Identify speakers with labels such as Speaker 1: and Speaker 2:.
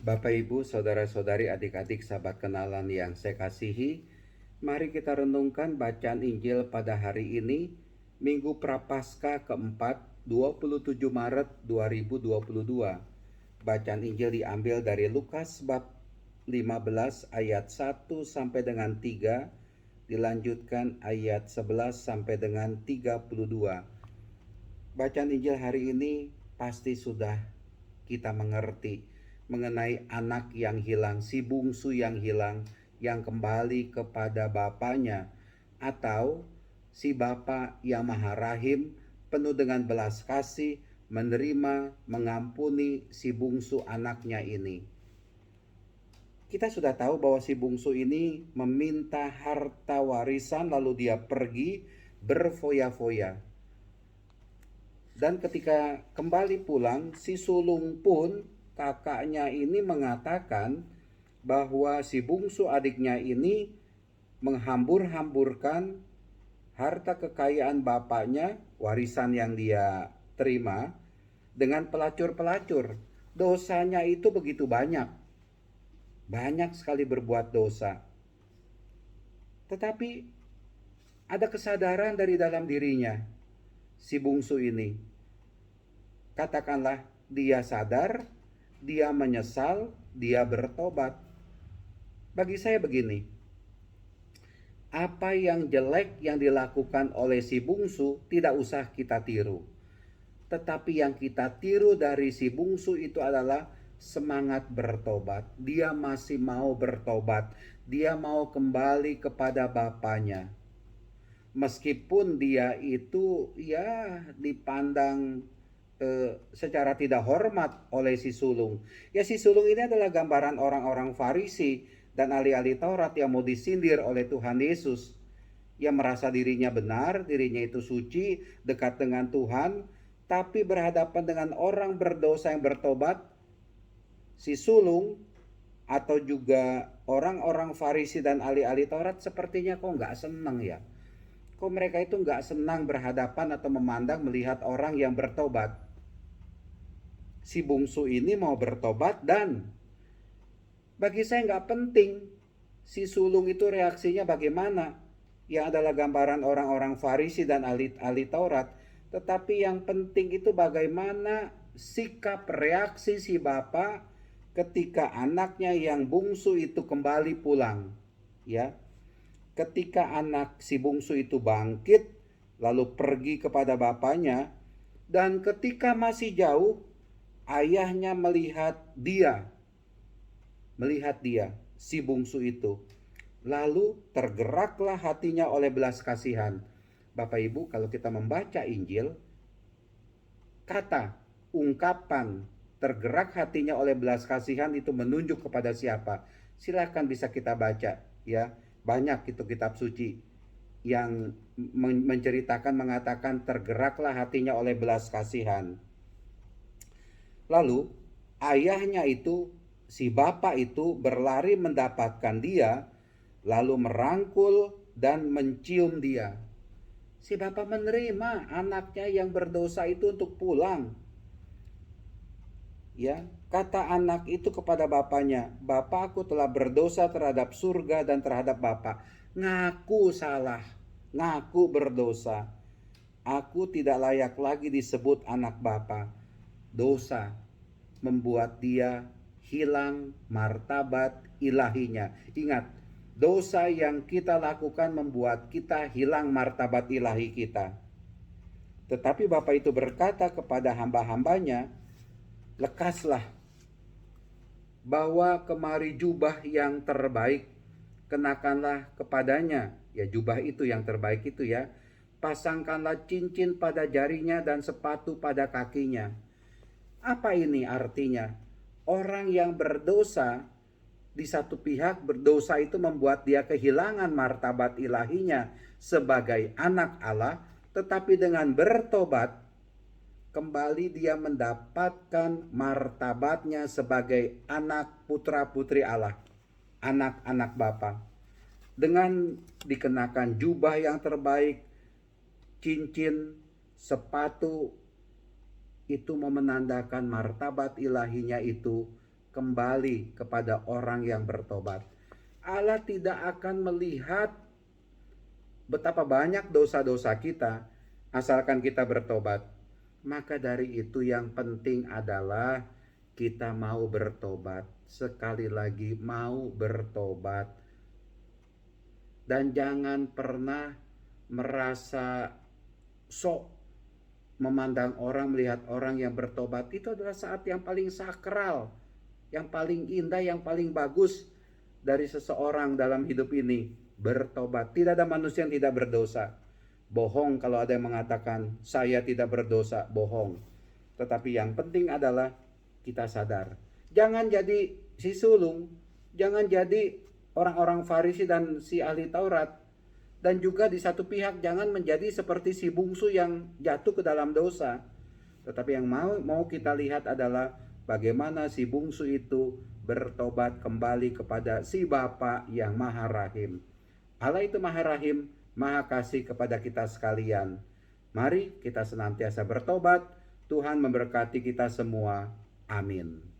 Speaker 1: Bapak, Ibu, saudara-saudari, adik-adik, sahabat kenalan yang saya kasihi, mari kita renungkan bacaan Injil pada hari ini, Minggu Prapaskah keempat, 27 Maret 2022. Bacaan Injil diambil dari Lukas bab 15 ayat 1 sampai dengan 3, dilanjutkan ayat 11 sampai dengan 32. Bacaan Injil hari ini pasti sudah kita mengerti mengenai anak yang hilang, si bungsu yang hilang, yang kembali kepada bapaknya, atau si bapa yang maha rahim, penuh dengan belas kasih, menerima, mengampuni si bungsu anaknya ini. Kita sudah tahu bahwa si bungsu ini meminta harta warisan, lalu dia pergi berfoya-foya. Dan ketika kembali pulang, si sulung pun, kakaknya ini, mengatakan bahwa si bungsu adiknya ini menghambur-hamburkan harta kekayaan bapaknya, warisan yang dia terima, dengan pelacur-pelacur. Dosanya itu begitu banyak. Banyak sekali berbuat dosa. Tetapi ada kesadaran dari dalam dirinya, si bungsu ini. Katakanlah dia sadar, dia menyesal, dia bertobat. Bagi saya begini, apa yang jelek yang dilakukan oleh si bungsu tidak usah kita tiru. Tetapi yang kita tiru dari si bungsu itu adalah semangat bertobat. Dia masih mau bertobat. Dia mau kembali kepada bapaknya. Meskipun dia itu dipandang secara tidak hormat oleh si sulung. Ya, si sulung ini adalah gambaran orang-orang Farisi dan ahli-ahli Taurat yang mau disindir oleh Tuhan Yesus. Yang merasa dirinya benar, dirinya itu suci, dekat dengan Tuhan, tapi berhadapan dengan orang berdosa yang bertobat, si sulung atau juga orang-orang Farisi dan ahli-ahli Taurat sepertinya kok nggak senang ya. Kok mereka itu nggak senang berhadapan atau memandang melihat orang yang bertobat. Si bungsu ini mau bertobat, dan bagi saya nggak penting si sulung itu reaksinya bagaimana, yang adalah gambaran orang-orang Farisi dan ahli Taurat. Tetapi yang penting itu bagaimana sikap reaksi si bapak ketika anaknya yang bungsu itu kembali pulang. Ya, ketika anak si bungsu itu bangkit lalu pergi kepada bapaknya, dan ketika masih jauh ayahnya melihat dia, si bungsu itu, lalu tergeraklah hatinya oleh belas kasihan. Bapak Ibu, kalau kita membaca Injil, kata ungkapan tergerak hatinya oleh belas kasihan itu menunjuk kepada siapa? Silahkan bisa kita baca ya. Banyak itu kitab suci yang menceritakan, mengatakan tergeraklah hatinya oleh belas kasihan. Lalu ayahnya itu, si bapak itu, berlari mendapatkan dia, lalu merangkul dan mencium dia. Si bapak menerima anaknya yang berdosa itu untuk pulang. Ya, kata anak itu kepada bapaknya, "Bapak, aku telah berdosa terhadap surga dan terhadap Bapak." Ngaku salah, ngaku berdosa. Aku tidak layak lagi disebut anak Bapa. Dosa membuat dia hilang martabat ilahinya. Ingat, dosa yang kita lakukan membuat kita hilang martabat ilahi kita. Tetapi Bapak itu berkata kepada hamba-hambanya, "Lekaslah, bawa kemari jubah yang terbaik, kenakanlah kepadanya." Ya, jubah itu yang terbaik itu ya. "Pasangkanlah cincin pada jarinya dan sepatu pada kakinya." Apa ini artinya? Orang yang berdosa, di satu pihak berdosa itu membuat dia kehilangan martabat ilahinya sebagai anak Allah, tetapi dengan bertobat kembali dia mendapatkan martabatnya sebagai anak putra putri Allah, anak-anak Bapa. Dengan dikenakan jubah yang terbaik, cincin, sepatu, itu menandakan martabat ilahinya itu kembali kepada orang yang bertobat. Allah tidak akan melihat betapa banyak dosa-dosa kita asalkan kita bertobat. Maka dari itu yang penting adalah kita mau bertobat. Sekali lagi, mau bertobat. Dan jangan pernah merasa sok memandang orang, melihat orang yang bertobat. Itu adalah saat yang paling sakral, yang paling indah, yang paling bagus dari seseorang dalam hidup ini. Bertobat. Tidak ada manusia yang tidak berdosa. Bohong kalau ada yang mengatakan saya tidak berdosa, bohong. Tetapi yang penting adalah kita sadar. Jangan jadi si sulung, jangan jadi orang-orang Farisi dan si ahli Taurat. Dan juga di satu pihak jangan menjadi seperti si bungsu yang jatuh ke dalam dosa. Tetapi yang mau kita lihat adalah bagaimana si bungsu itu bertobat kembali kepada si Bapa yang Maha Rahim. Allah itu Maha Rahim, Maha Kasih kepada kita sekalian. Mari kita senantiasa bertobat. Tuhan memberkati kita semua. Amin.